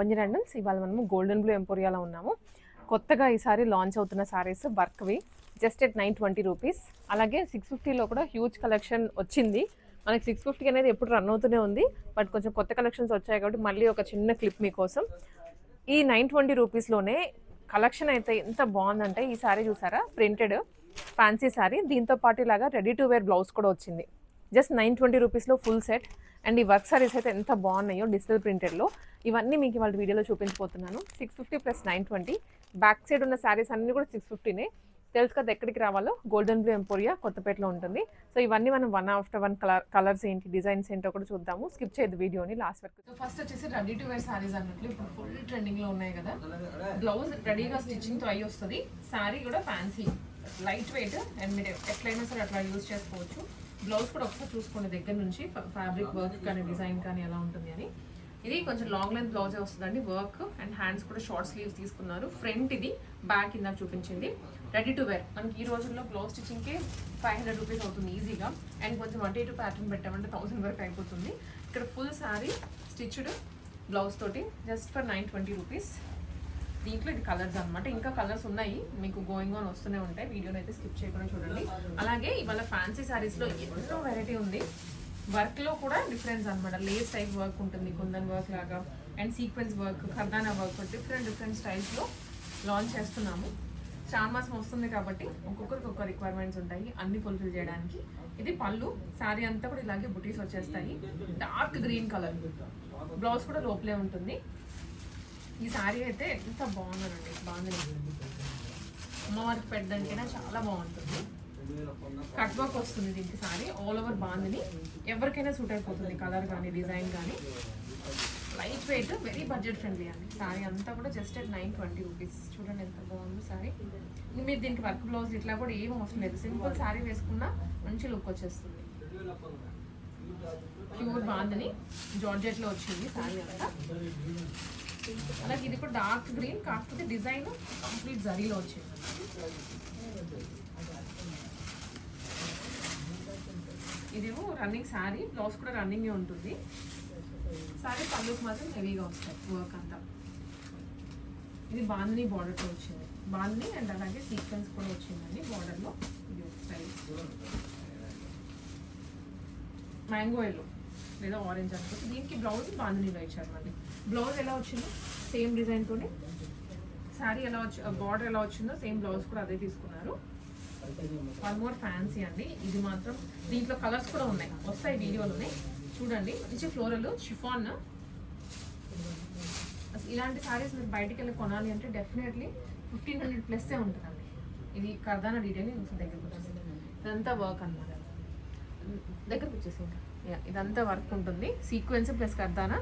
Lavanya randoms. ఇవాళ మనము golden blue ఎంపోరియాలో ఉన్నాము. కొత్తగా ఈసారి లాంచ్ అవుతున్న సారీస్ వర్క్వి జస్ట్ ఎట్ 920 రూపీస్. అలాగే 650లో కూడా హ్యూజ్ కలెక్షన్ వచ్చింది. మనకి 650 అనేది ఎప్పుడు రన్ అవుతూనే ఉంది, బట్ కొంచెం కొత్త కలెక్షన్స్ వచ్చాయి కాబట్టి మళ్ళీ ఒక చిన్న క్లిప్ మీకోసం. ఈ 920 రూపీస్లోనే కలెక్షన్ అయితే ఎంత బాగుందంటే, ఈ సారీ చూసారా, ప్రింటెడ్ ఫ్యాన్సీ సారీ, దీంతో పాటు ఇలాగా రెడీ టు వేర్ బ్లౌజ్ కూడా వచ్చింది. జస్ట్ 920 రూపీస్లో ఫుల్ సెట్. అండ్ ఈ వర్క్ సారీస్ అయితే ఎంత బాగున్నాయో డిజిటల్ ప్రింటెడ్లో. ఇవన్నీ మీకు ఇవాళ వీడియోలో చూపించబోతున్నాను. 650 ప్లస్ 920. బ్యాక్ సైడ్ ఉన్న శారీస్ అన్నీ కూడా 650నే. తెలుసు కదా ఎక్కడికి రావాలో, గోల్డెన్ బ్లూ ఎంపోరియా కొత్తపేటలో ఉంటుంది. సో ఇవన్నీ మనం వన్ ఆఫ్టర్ వన్ కలర్స్ ఏంటి, డిజైన్స్ ఏంటో కూడా చూద్దాము. స్కిప్ చేయదు వీడియోని లాస్ట్ వరకు. సో ఫస్ట్ వచ్చేసి రెడీ టు వేర్ శారీస్ అన్నట్లు ఇప్పుడు ఫుల్ ట్రెండింగ్లో ఉన్నాయి కదా. బ్లౌజ్ రెడీగా స్టిచ్చింగ్తో అయ్యి వస్తుంది. శారీ కూడా ఫ్యాన్సీ లైట్ వెయిట్, అండ్ మీరు ఎట్లయినా సరే అట్లా యూజ్ చేసుకోవచ్చు. బ్లౌజ్ కూడా ఒకసారి చూసుకోండి దగ్గర నుంచి, ఫ్యాబ్రిక్ వర్క్ కానీ డిజైన్ కానీ ఎలా ఉంటుంది అని. ఇది కొంచెం లాంగ్ లెంత్ బ్లౌజే వస్తుందండి, వర్క్ అండ్ హ్యాండ్స్ కూడా షార్ట్ స్లీవ్స్ తీసుకున్నారు. ఫ్రంట్ ఇది, బ్యాక్ ఇందాక చూపించింది. రెడీ టు వేర్ మనకి ఈ రోజుల్లో బ్లౌజ్ స్టిచ్చింగ్కి 500 రూపీస్ అవుతుంది ఈజీగా. అండ్ కొంచెం అటు ఇటు ప్యాటర్న్ పెట్టామంటే 1000 వరకు అయిపోతుంది. ఇక్కడ ఫుల్ శారీ స్టిచ్డ్ బ్లౌజ్ తోటి జస్ట్ ఫర్ 920 రూపీస్. దీంట్లో ఇది కలర్స్ అనమాట, ఇంకా కలర్స్ ఉన్నాయి, మీకు గోయింగ్ ఆన్ వస్తూనే ఉంటాయి. వీడియోని అయితే స్కిప్ చేయకుండా చూడండి. అలాగే ఇవాళ ఫ్యాన్సీ శారీస్లో ఎన్నో వెరైటీ ఉంది. వర్క్లో కూడా డిఫరెన్స్ అనమాట. లేస్ టైప్ వర్క్ ఉంటుంది, కుందన్ వర్క్ లాగా, అండ్ సీక్వెన్స్ వర్క్, ఖర్దానా వర్క్, డిఫరెంట్ స్టైల్స్లో లాంచ్ చేస్తున్నాము. చార్మాసం వస్తుంది కాబట్టి ఒక్కొక్కరికి ఒక్కొక్క రిక్వైర్మెంట్స్ ఉంటాయి, అన్ని ఫుల్ఫిల్ చేయడానికి. ఇది పళ్ళు, శారీ అంతా కూడా ఇలాగే బుటీస్ వచ్చేస్తాయి. డార్క్ గ్రీన్ కలర్, బ్లౌజ్ కూడా లోపలే ఉంటుంది. ఈ శారీ అయితే ఎంత బాగుందండి, బాగుంది. అమ్మవారికి పెట్టడానికైనా చాలా బాగుంటుంది. కట్ వర్క్ వస్తుంది దీనికి. శారీ ఆల్ ఓవర్ బాగుంది, ఎవరికైనా సూట్ అయిపోతుంది. కలర్ కానీ డిజైన్ కానీ light weight, very budget friendly అండి. శారీ అంతా కూడా జస్ట్ ఎట్ 920 రూపీస్. చూడండి ఎంత బాగుంది శారీ. మీరు దీనికి వర్క్ బ్లౌజ్ ఇట్లా కూడా ఏం అవసరం లేదు, సింపుల్ శారీ వేసుకున్నా మంచి లుక్ వచ్చేస్తుంది. ప్యూర్ బాగుందని జార్జెట్లో వచ్చింది శారీ అంతా. అలాగే ఇది కూడా డార్క్ గ్రీన్, కాకపోతే డిజైన్ కంప్లీట్ జరీలో వచ్చింది. ఇదేమో రన్నింగ్ శారీ, బ్లౌజ్ కూడా రన్నింగే ఉంటుంది. శారీ పళ్ళుకి మాత్రం హెవీగా వస్తాయి వర్క్ అంతా. ఇది బాందిని బార్డర్తో వచ్చింది, బాందిని అండ్ అలాగే సీక్వెన్స్ కూడా వచ్చిందండి బార్డర్లో. ఇది ఒక స్టైల్ మ్యాంగో ఎల్లో లేదా ఆరెంజ్ అనుకోవచ్చు. దీనికి బ్లౌజ్ బాందినీలో ఇచ్చారు. మళ్ళీ బ్లౌజ్ ఎలా వచ్చిందో సేమ్ డిజైన్తోనే, శారీ ఎలా వచ్చి బార్డర్ ఎలా వచ్చిందో సేమ్ బ్లౌజ్ కూడా అదే తీసుకున్నారు. వన్ మోర్ ఫ్యాన్సీ అండి. ఇది మాత్రం దీంట్లో కలర్స్ కూడా ఉన్నాయి, వస్తాయి వీడియోలోనే చూడండి. మంచి ఫ్లోరల్ షిఫాన్. ఇలాంటి శారీస్ మీరు బయటికి వెళ్ళి కొనాలి అంటే డెఫినెట్లీ 1500 ప్లస్సే ఉంటుందండి. ఇది కర్దానా డీటెయిల్ దగ్గరకు వచ్చేసి ఇదంతా వర్క్ అనమాట. దగ్గరకు వచ్చేసి ఇంకా ఇదంతా వర్క్ ఉంటుంది, సీక్వెన్స్ ప్లస్ కర్దానా.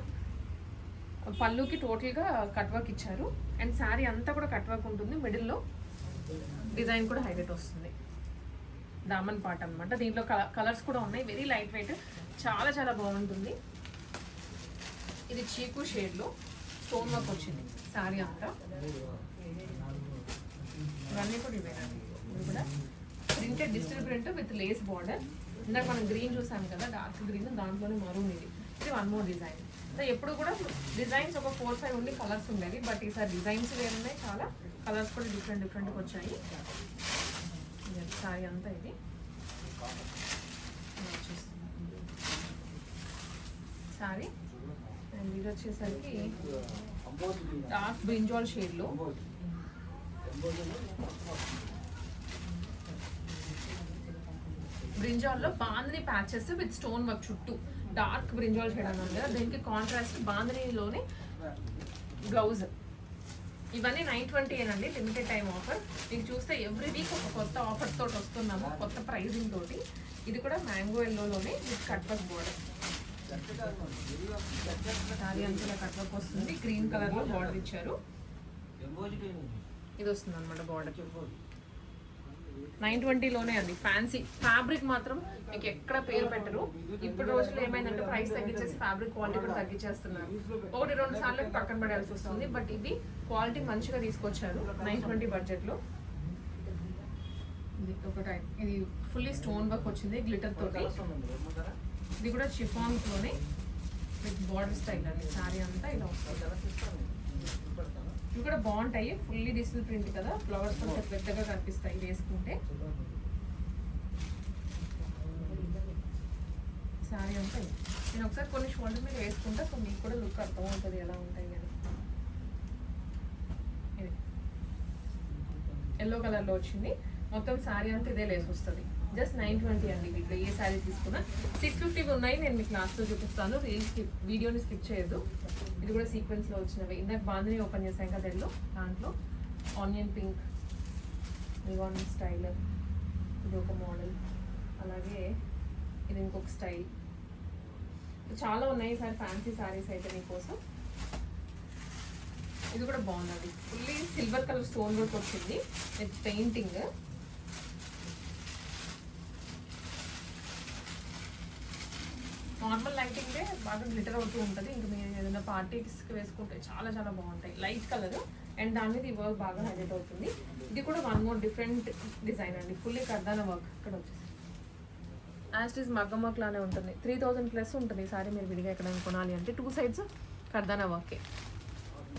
పళ్ళుకి టోటల్గా కట్ వర్క్ ఇచ్చారు, అండ్ శారీ అంతా కూడా కట్ వర్క్ ఉంటుంది. మిడిల్లో డిజైన్ కూడా హైలైట్ వస్తుంది. దామన్ పార్ట్ అనమాట. దీంట్లో కలర్స్ కూడా ఉన్నాయి, వెరీ లైట్ వెయిట్, చాలా చాలా బాగుంటుంది. ఇది చీకు షేడ్లో స్టోన్ వర్క్ వచ్చింది శారీ అంతా. ఇవన్నీ కూడా ఇవేనండి. ఇవి కూడా printed digital print with lace border. ఇందాక మనం గ్రీన్ చూసాము కదా, డార్క్ గ్రీన్, దాంట్లోనే మరూన్. ఇది వన్ మోర్ డిజైన్. సో ఎప్పుడు కూడా డిజైన్స్ ఒక 4-5 ఉండి కలర్స్ ఉండేది, బట్ ఈసారి డిజైన్స్ వేరున్నాయి, చాలా కలర్స్ కూడా డిఫరెంట్గా వచ్చాయి. సారీ అంతా ఇది సారీ. అండ్ ఇది వచ్చేసరికి డార్క్ బ్రింజాల్ షేడ్లో బ్రింజాల్లో bandhani patches with stone work చుట్టూ. డార్క్ బ్రింజాల్ షేడ్ అన్నాను కదా, దీనికి కాంట్రాస్ట్ బాందినిలోనే బ్లౌజ్. ఇవన్నీ 920 ఏనండి, లిమిటెడ్ టైం ఆఫర్. మీకు చూస్తే ఎవ్రీ వీక్ ఒక కొత్త ఆఫర్ తోటి వస్తున్నాము, కొత్త ప్రైజింగ్ తోటి. ఇది కూడా మ్యాంగో ఎల్లోలోనే with cut work border. Sari అంతా కట్ వర్క్ వస్తుంది, గ్రీన్ కలర్లో బార్డర్ ఇచ్చారు. ఇది వస్తుంది అనమాట బార్డర్. 920లోనే అండి. ఫ్యాన్సీ ఫ్యాబ్రిక్ మాత్రం మీకు ఎక్కడ పేరు పెట్టరు. ఇప్పుడు రోజుల్లో ఏమైందంటే ప్రైస్ తగ్గించేసి ఫ్యాబ్రిక్ క్వాలిటీ కూడా తగ్గించేస్తున్నారు. 1-2 సార్లు పక్కన పడాల్సి వస్తుంది, బట్ ఇది క్వాలిటీ మంచిగా తీసుకొచ్చారు 920 బడ్జెట్లో. ఇది ఒక టైప్, ఇది ఫుల్లీ స్టోన్ వర్క్ వచ్చింది గ్లిటర్ తోటి. ఇది కూడా షిఫాన్లోనే విత్ బార్డర్ స్టైల్ అండి. శారీ అంతా ఇలా వస్తుంది. కూడా బాగుంటాయి, ఫుల్లీ డిజిటల్ ప్రింట్ కదా, ఫ్లవర్స్ కొంచెం పెద్దగా కనిపిస్తాయి వేసుకుంటే. శారీ అంతా నేను ఒకసారి కొన్ని షోల్డర్ మీద వేసుకుంటా, సో మీకు కూడా లుక్ అర్థమవుతుంది ఎలా ఉంటాయి అని. ఇది ఎల్లో కలర్లో వచ్చింది, మొత్తం శారీ అంతా ఇదే లేస్ వస్తుంది. జస్ట్ 920 అండి. వీటిలో ఏ శారీ తీసుకున్నా 650 ఉన్నాయి. నేను మీకు లాస్ట్లో చూపిస్తాను, వీడియోని స్కిప్ చేయొద్దు. ఇది కూడా సీక్వెన్స్లో వచ్చినవి. ఇందాక బాందిని ఓపెన్ చేసాం కదా ఎల్లో, దాంట్లో ఆనియన్ పింక్, రివాన్ స్టైల్, ఇది ఒక మోడల్, అలాగే ఇది ఇంకొక స్టైల్. చాలా ఉన్నాయి ఈసారి ఫ్యాన్సీ శారీస్ అయితే మీకోసం. ఇది కూడా బాగున్నది, fully silver colour stone work వచ్చింది విత్ పెయింటింగ్. నార్మల్ లైటింగే బాగా గ్లిటర్ అవుతూ ఉంటుంది. ఇంకా మీరు ఏదైనా పార్టీస్కి వేసుకుంటే చాలా చాలా బాగుంటాయి. లైట్ కలర్ అండ్ దాని మీద ఈ వర్క్ బాగా హైలైట్ అవుతుంది. ఇది కూడా వన్ మోర్ డిఫరెంట్ డిజైన్ అండి, ఫుల్లీ కర్దానా వర్క్. ఇక్కడ వచ్చేసి యాజ్ ఇస్ మగ్గం వర్క్ లానే ఉంటుంది. 3000 ప్లస్ ఉంటుంది ఈ సారీ మీరు విడిగా ఎక్కడైనా కొనాలి అంటే. 2 సైడ్స్ కర్దానా వర్కే.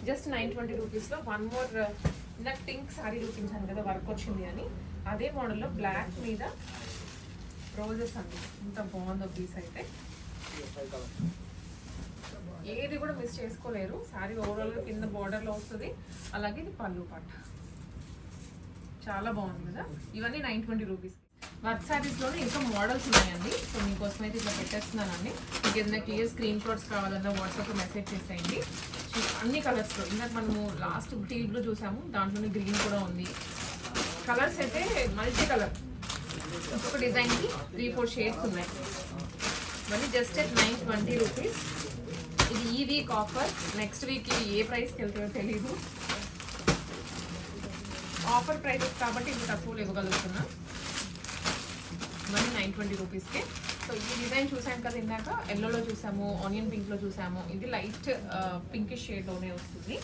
జస్ట్ 920 రూపీస్లో వన్ మోర్. నాకు పింక్ సారీ చూపించాను కదా వర్క్ వచ్చింది అని, అదే మోడల్లో బ్లాక్ మీద రోజెస్ అండి. ఇంత బాగుందో పీస్ అయితే, ఏది కూడా మిస్ చేసుకోలేరు. శారీ ఓవరాల్గా కింద బార్డర్లో వస్తుంది, అలాగే ఇది పళ్ళు పట్ట. చాలా బాగుంది కదా. ఇవన్నీ 920 రూపీస్. వర్క్ శారీస్లోనే ఇంకా మోడల్స్ ఉన్నాయండి, సో మీకోసం అయితే ఇట్లా పెట్టేస్తున్నానండి. మీకు ఏదైనా క్లియర్ స్క్రీన్ షాట్స్ కావాలన్నా వాట్సాప్లో మెసేజ్ చేసేయండి. అన్ని కలర్స్లో, ఇందాక మనము లాస్ట్ టీల్ బ్లూ చూసాము, దాంట్లోనే గ్రీన్ కూడా ఉంది. కలర్స్ అయితే మల్టీ కలర్, ఒక్కొక్క డిజైన్కి 3-4 షేడ్స్ ఉన్నాయి. ఇవన్నీ జస్ట్ at 920 రూపీస్. ఇది ఈ వీక్ ఆఫర్, నెక్స్ట్ వీక్ ఏ ప్రైస్కి వెళ్తుందో తెలీదు. ఆఫర్ ప్రైసెస్ కాబట్టి ఇది తక్కువలో ఇవ్వగలుగుతున్నా. ఇవన్నీ 920 రూపీస్కే. సో ఈ డిజైన్ చూసాం కదా ఇందాక, ఎల్లోలో చూసాము, ఆనియన్ పింక్లో చూసాము, ఇది లైట్ పింకిష్ షేడ్లోనే వస్తుంది.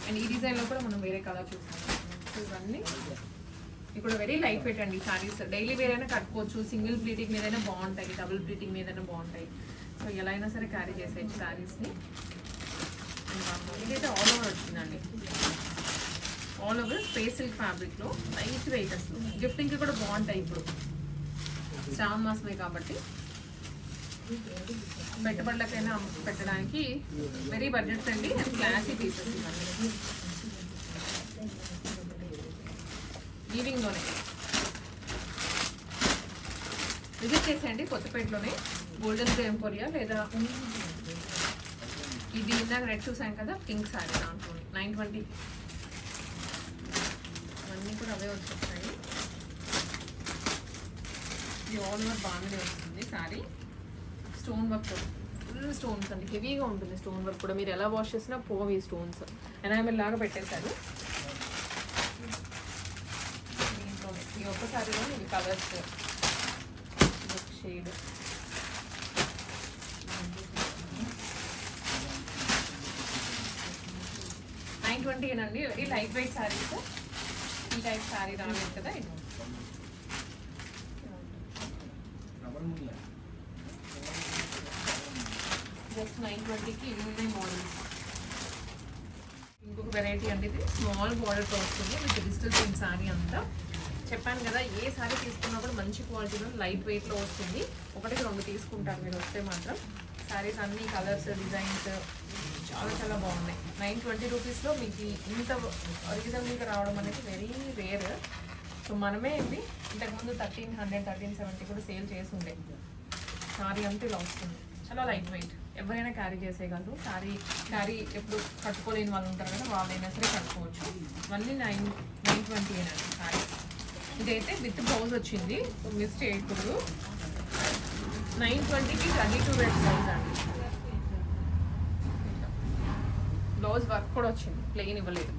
అండ్ ఈ డిజైన్లో కూడా మనం వేరే కలర్ చూసాము. సో ఇవన్నీ ఇప్పుడు వెరీ లైట్ వెయిట్ అండి శారీస్. డైలీ వేర్ అయినా కట్టుకోవచ్చు, సింగిల్ ప్లీటింగ్ మీదైనా బాగుంటాయి, డబుల్ ప్లీటింగ్ మీదైనా బాగుంటాయి. సో ఎలా అయినా సరే క్యారీ చేసేయచ్చు శారీస్ని. ఇదైతే ఆల్ ఓవర్ వచ్చిందండి, ఆల్ ఓవర్ స్పేస్ సిల్క్ ఫ్యాబ్రిక్లో లైట్ వెయిట్ అసలు. గిఫ్టింగ్కి కూడా బాగుంటాయి. ఇప్పుడు శ్రావణ మాసమే కాబట్టి పెట్టుబడులకైనా పెట్టడానికి very budget friendly and classy pieces ఇవన్నీ. వీవింగ్లోనే విజిట్ చేసేయండి కొత్తపేటలోనే, గోల్డెన్ బ్లూ ఎంపోరియా, లేదా ఇది ఇందాక రెడ్ చూసాం కదా పింక్ శారీ, దాంట్లో 920. అన్నీ కూడా అవే వచ్చేస్తాయి. ఇది ఆల్ ఓవర్ బాగానే వస్తుంది sari. Stone work, full stones అండి, హెవీగా ఉంటుంది స్టోన్ వర్క్ కూడా. మీరు ఎలా వాష్ చేసినా పోవి స్టోన్స్, ఎనామెల్ లాగా పెట్టేశారు. దీంట్లోనే ఈ ఒక్కసారిలో ఇవి కలర్స్, షేడ్. $920 ఏనండి. Very light weight saris. ఈ టైప్ శారీ రాలేదు కదా ఇది. జస్ట్ 920కి ఇవి ఉన్నాయి మోడల్స్. ఇంకొక వెరైటీ అండి, ఇది స్మాల్ బార్డర్తో వస్తుంది విత్ డిజిటల్ ప్రింట్ శారీ అంతా. చెప్పాను కదా ఏ శారీ తీసుకున్నా కూడా మంచి క్వాలిటీలో లైట్ వెయిట్లో వస్తుంది. 1-2 తీసుకుంటారు మీరు వస్తే మాత్రం. శారీస్ అన్ని కలర్స్, డిజైన్స్ చాలా చాలా బాగున్నాయి. 920 రూపీస్లో మీకు ఇంత రీజనబుల్గా రావడం అనేది వెరీ రేర్. సో మనమే ఇది ఇంతకుముందు 1300, 1370 కూడా సేల్ చేసి ఉండే. శారీ అంతా ఇలా వస్తుంది, చాలా లైట్ వెయిట్, ఎవరైనా క్యారీ చేసేయగలరు. క్యారీ ఎప్పుడు కట్టుకోలేని వాళ్ళు ఉంటారు కదా, వాళ్ళైనా సరే కట్టుకోవచ్చు. ఇవన్నీ 920 ఏనండి శారీ. ఇదైతే విత్ బ్లౌజ్ వచ్చింది, మిస్ చేయకూడదు. 920కి రెడీ టు వేర్ బ్లౌజ్ అండి. బ్లౌజ్ వర్క్ కూడా వచ్చింది, ప్లెయిన్ ఇవ్వలేదు.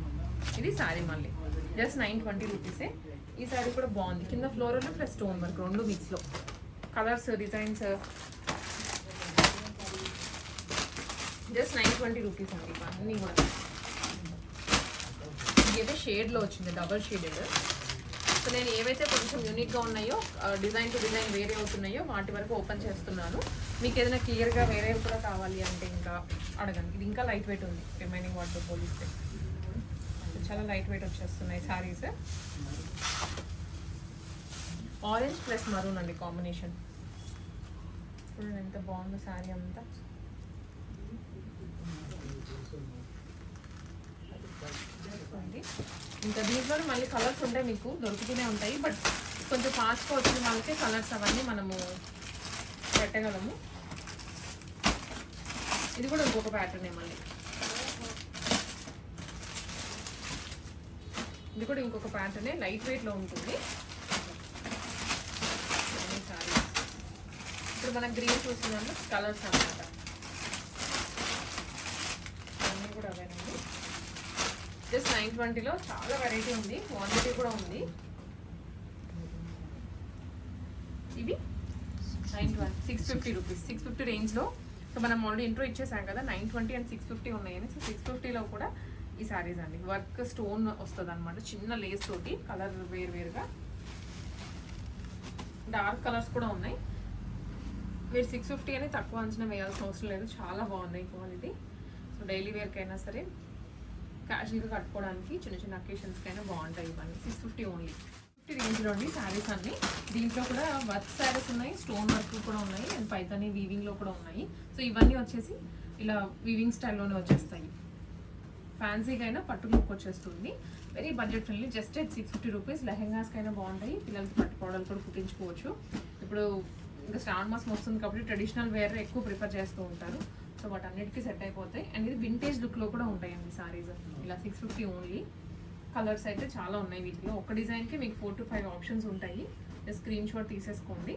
ఇది శారీ మళ్ళీ జస్ట్ 920 రూపీసే. ఈ శారీ కూడా బాగుంది, కింద ఫ్లోరల్ ప్లస్ స్టోన్ వర్క్ 2 మిక్స్లో. కలర్స్, డిజైన్స్ జస్ట్ 920 రూపీస్ అండి. ఇవన్నీ కూడా ఇదైతే షేడ్లో వచ్చింది, డబల్ షేడెడ్. సో నేను ఏవైతే కొంచెం యూనిక్గా ఉన్నాయో, డిజైన్ టు డిజైన్ వేరే అవుతున్నాయో వాటి వరకు ఓపెన్ చేస్తున్నాను. మీకు ఏదైనా క్లియర్గా వేరే కూడా కావాలి అంటే ఇంకా అడగండి. ఇది ఇంకా లైట్ వెయిట్ ఉంది రిమైనింగ్ వాటితో పోలిస్తే. చాలా లైట్ వెయిట్ వచ్చేస్తున్నాయి శారీస్. ఆరెంజ్ ప్లస్ మరూన్ అండి కాంబినేషన్. చూడండి ఎంత బాగుందో శారీ అంతా. ఇంకా దీంట్లో మళ్ళీ కలర్స్ ఉంటాయి, మీకు దొరుకుతూనే ఉంటాయి. బట్ కొంచెం ఫాస్ట్గా వచ్చిన వాళ్ళకి కలర్స్ అవన్నీ మనము పెట్టగలము. ఇది కూడా ఇంకొక ప్యాటర్నే మళ్ళీ. ఇది కూడా ఇంకొక ప్యాటర్నే, లైట్ వెయిట్లో ఉంటుంది. ఇప్పుడు మనం గ్రీన్ చూస్తున్నాము కలర్స్ అన్నమాట. అన్నీ కూడా అవేనండి. జస్ట్ 920లో చాలా వెరైటీ ఉంది, క్వాంటిటీ కూడా ఉంది. ఇవి 650 రూపీస్, 650 రేంజ్లో. సో మనం ఆల్రెడీ ఇంట్రో ఇచ్చేసాం కదా, 920 అండ్ 650 ఉన్నాయని. సో 650లో కూడా ఈ శారీస్ అండి. వర్క్ స్టోన్ వస్తుంది అనమాట, చిన్న లేస్ తోటి. కలర్ వేరుగా డార్క్ కలర్స్ కూడా ఉన్నాయి. మీరు 650 అని తక్కువ అంచనా వేయాల్సిన అవసరం లేదు, చాలా బాగున్నాయి క్వాలిటీ. సో డైలీ వేర్కైనా సరే, క్యాషువల్గా కట్టుకోవడానికి, చిన్న చిన్న అకేషన్స్కి అయినా బాగుంటాయి ఇవన్నీ. 650 ఓన్లీ. 50 రేంజ్లో అండి శారీస్ అన్ని. దీంట్లో కూడా వర్క్ శారీస్ ఉన్నాయి, స్టోన్ వర్క్ కూడా ఉన్నాయి, అండ్ పైతాని వీవింగ్లో కూడా ఉన్నాయి. సో ఇవన్నీ వచ్చేసి ఇలా వీవింగ్ స్టైల్లోనే వచ్చేస్తాయి. ఫ్యాన్సీగా అయినా పట్టు లుక్ వచ్చేస్తుంది. Very budget friendly, just 650 rupees. లెహెంగాస్కి అయినా బాగుంటాయి, పిల్లలకి పట్టుకోవడాలు కూడా కుట్టించుకోవచ్చు. ఇప్పుడు ఇంకా శ్రావణ మాసం వస్తుంది కాబట్టి ట్రెడిషనల్ వేర్ ఎక్కువ ప్రిఫర్ చేస్తూ ఉంటారు. సో వాటన్నిటికీ సెట్ అయిపోతాయి. అండ్ ఇది వింటేజ్ లుక్లో కూడా ఉంటాయండి సారీస్. ఇలా 650 ఓన్లీ. కలర్స్ అయితే చాలా ఉన్నాయి వీటిలో. ఒక డిజైన్కి మీకు 4 to 5 ఆప్షన్స్ ఉంటాయి. స్క్రీన్ షాట్ తీసేసుకోండి.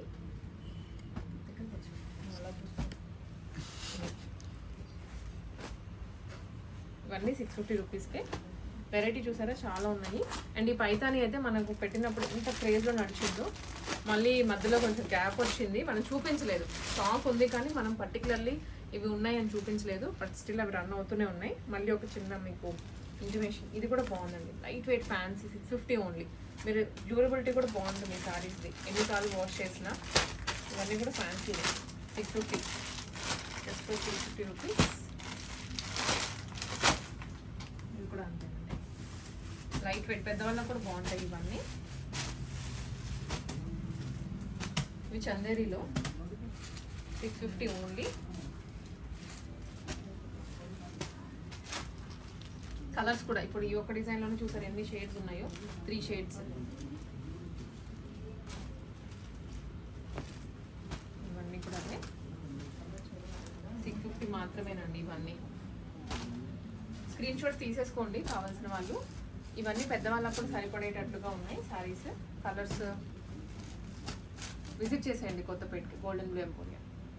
ఇవన్నీ 650 రూపీస్కే. వెరైటీ చూసారా చాలా ఉన్నాయి. అండ్ ఈ పైతాని అయితే మనకు పెట్టినప్పుడు ఎంత క్రేజ్లో నడిచిందో, మళ్ళీ మధ్యలో కొంచెం గ్యాప్ వచ్చింది, మనం చూపించలేదు. స్టాక్ ఉంది కానీ మనం పర్టికులర్లీ ఇవి ఉన్నాయని చూపించలేదు. బట్ స్టిల్ అవి రన్ అవుతూనే ఉన్నాయి. మళ్ళీ ఒక చిన్న మీకు ఇంటిమేషన్. ఇది కూడా బాగుందండి, లైట్ వెయిట్ ఫ్యాన్సీ, 650 ఓన్లీ. మీరు డ్యూరబిలిటీ కూడా బాగుంటుంది శారీస్ది, ఎన్నిసార్లు వాష్ చేసినా. ఇవన్నీ కూడా ఫ్యాన్సీ 650, జస్ట్ 650 రూపీస్. ఇవి కూడా అంతేనండి, లైట్ వెయిట్, పెద్దవాళ్ళకి కూడా బాగుంటాయి ఇవన్నీ. ఇవి చందేరిలో 650 ఓన్లీ. కలర్స్ కూడా ఇప్పుడు ఈ ఒక్క డిజైన్లోనే చూసారు ఎన్ని షేడ్స్ ఉన్నాయో, 3 షేడ్స్. ఇవన్నీ కూడా అదే 650 మాత్రమేనండి ఇవన్నీ. స్క్రీన్ షాట్స్ తీసేసుకోండి కావాల్సిన వాళ్ళు. ఇవన్నీ పెద్దవాళ్ళప్పుడు సరిపడేటట్లుగా ఉన్నాయి శారీస్. కలర్స్ విజిట్ చేసేయండి కొత్తపేటకి, గోల్డెన్ బ్లూ ఎంపోరియం.